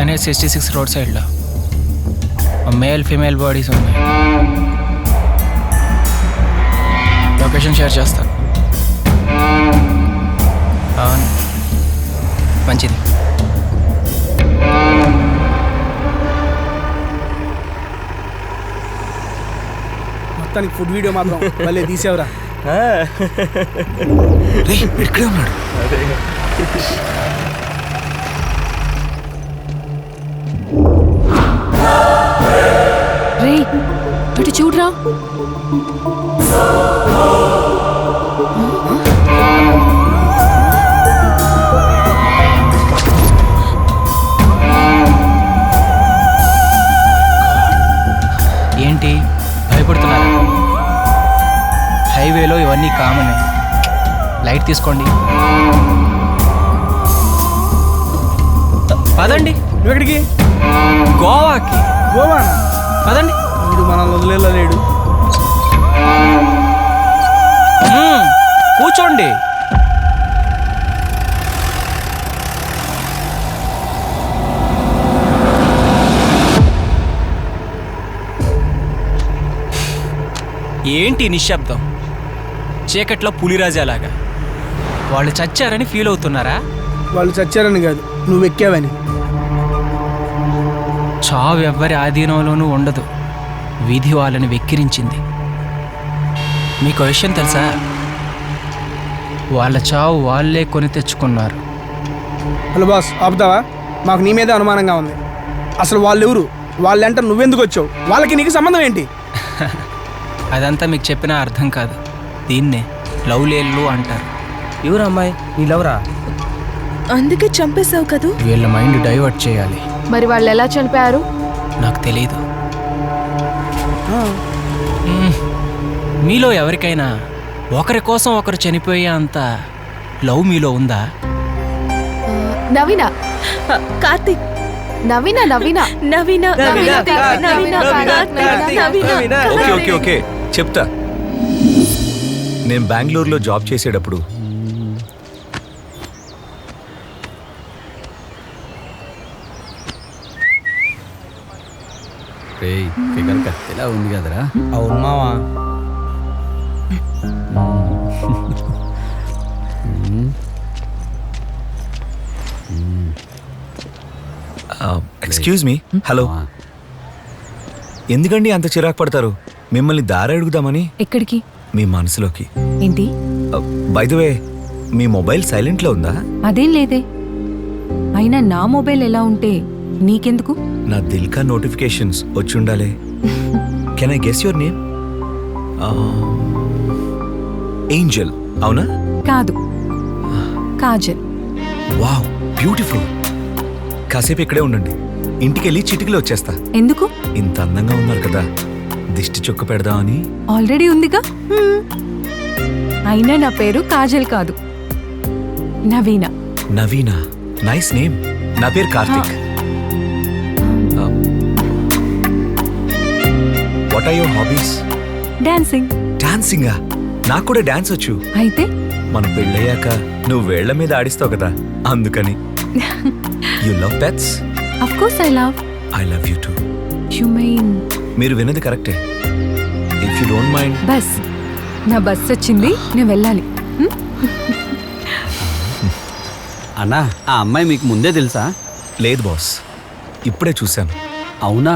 NH66 road సైడ్లో male female bodies ఉన్నాయి. Location share చేస్తాను. అవును, మంచిది. మొత్తానికి ఫుడ్ వీడియో మాత్రం మళ్ళీ తీసేవరా. ఇక్కడే ఉన్నాడు. రే అటు చూడరా. ఏంటి భయపడుతున్నారా? హైవేలో ఇవన్నీ కామన్. లైట్ తీసుకోండి. పదండి. నువ్వెక్కడికి? గోవాకి. గోవానా? పదండి. వీడు మనల్ని వదిలేలా లేడు. కూర్చోండి. ఏంటి నిశ్శబ్దం? చీకట్లో పులిరాజాలాగా. వాళ్ళు చచ్చారని ఫీల్ అవుతున్నారా? వాళ్ళు చచ్చారని కాదు, నువ్వు ఎక్కావని. చావు ఎవ్వరి ఆధీనంలోనూ ఉండదు. విధి వాళ్ళని వెక్కిరించింది. మీకు విషయం తెలుసా? వాళ్ళ చావు వాళ్ళే కొని తెచ్చుకున్నారు. హలో బాస్, ఆపుతావా? మాకు నీ మీదే అనుమానంగా ఉంది. అసలు వాళ్ళు ఎవరు? వాళ్ళంట నువ్వెందుకు వచ్చావు? వాళ్ళకి నీకు సంబంధం ఏంటి? అదంతా మీకు చెప్పినా అర్థం కాదు. దీన్నే లవ్ లేళ్ళు అంటారు. ఎవరు అమ్మాయి? నీ లవరా? అందుకే చంపేశావు కదూ. వీళ్ళ మైండ్ డైవర్ట్ చేయాలి. మరి వాళ్ళు ఎలా చనిపోయారు? నాకు తెలీదు. మీలో ఎవరికైనా ఒకరి కోసం ఒకరు చనిపోయే అంత లవ్ మీలో ఉందా? నవీన, కార్తిక్, నవీన నవీన నవీన ఓకే ఓకే ఓకే చెప్తా. నేను బెంగళూరులో జాబ్ చేసేటప్పుడు ఫిగర్ కత్తిలా ఉంది కదరా. అవును మావా. Excuse me. హలో, ఎందుకండి అంత చిరాకు పడతారు? మిమ్మల్ని దారి అడుగుదామని. ఎక్కడికి? మీ మనసులోకి. ఏంటి? By the way, me mobile సైలెంట్లో ఉందా? అదేం లేదే. అయినా నా మొబైల్ ఎలా ఉంటే నీకెందుకు? నా దిల్కా నోటిఫికేషన్స్ వచ్చుండాలే. Can I guess your name? Angel అవునా? కాదు, కాజల్. Wow, beautiful. కాసేపు ఇక్కడే ఉండండి. ఇంటికెళ్ళి చిటికలో వచ్చేస్తా. ఎందుకు? ఇంత అందంగా ఉన్నారు కదా, దిష్టి చొక్క పెడదామని. ఆల్రెడీ ఉందిగా. అయినా నా పేరు కాజల్ కాదు, నవీన. Naveena, nice name. నా పేరు Karthik. What are your hobbies? Dancing. డాన్సింగా? నాకు కూడా డాన్స్ వచ్చు. అయితే మనం పెళ్ళయ్యాక నువ్వు వేళ్ల మీద ఆడిస్తావు కదా, అందుకని. You love pets? Of course I love. I love you two. You mean? మీరు విన్నది కరెక్టే. If you don't mind. Bus, నా బస్ వచ్చింది, నేను వెళ్ళాలి. అన్నా, ఆ అమ్మాయి మీకు ముందే తెలుసా? లేదు బాస్, ఇప్పుడే చూశాను. అవునా?